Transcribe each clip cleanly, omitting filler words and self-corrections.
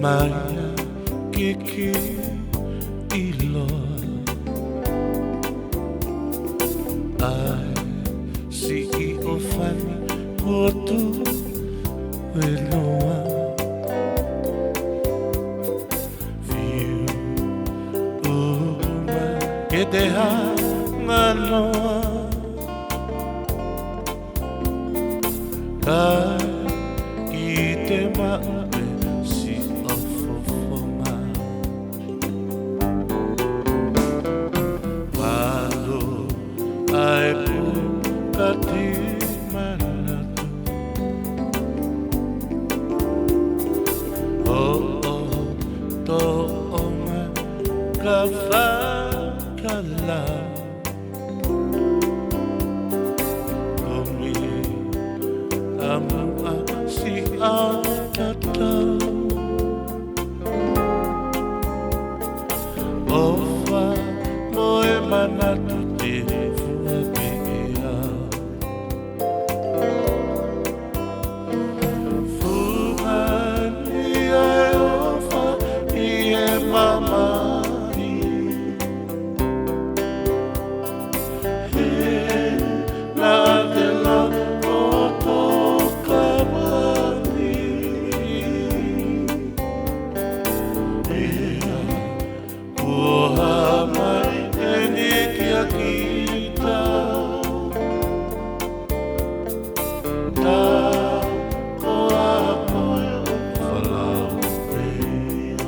Maya kiki ilo ai si I ofani kotu eloa viu uma que te hangaloa kai I te maue si ofofonga Walo ai pukati manatu to oma ka whakala Komi amua si atatau Ofa moe manatu te fuapea Fumani ai ofa I e mamani He na te la o toka mani Ea Kua mai e ni kia kita Ta koa koe o whalau pea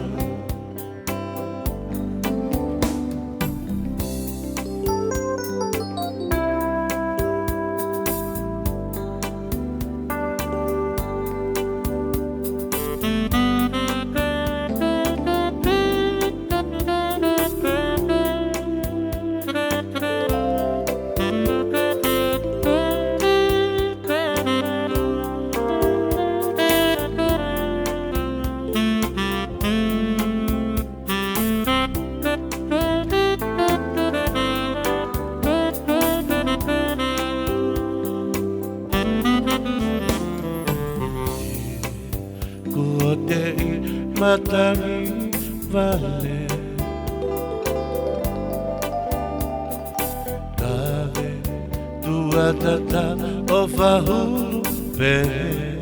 Kua te I matangi vale Kawe tua tata o whahulu pere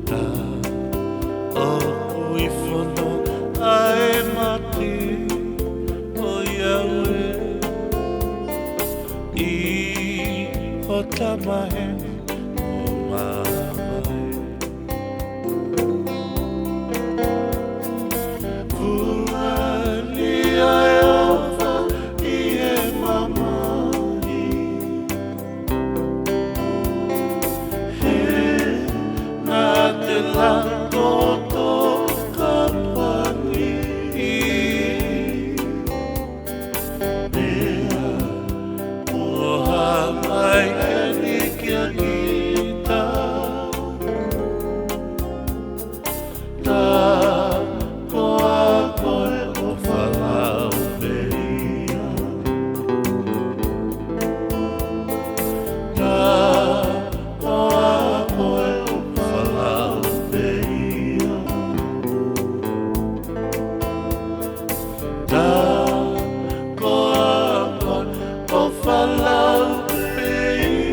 Ta o uifono ai mati o iaue I o tamahe La toto kapani Mea Oha mai eni kia kita Ta koa koe o whalau pea Ta koa koe o whalau Ta koa koe o whalau pea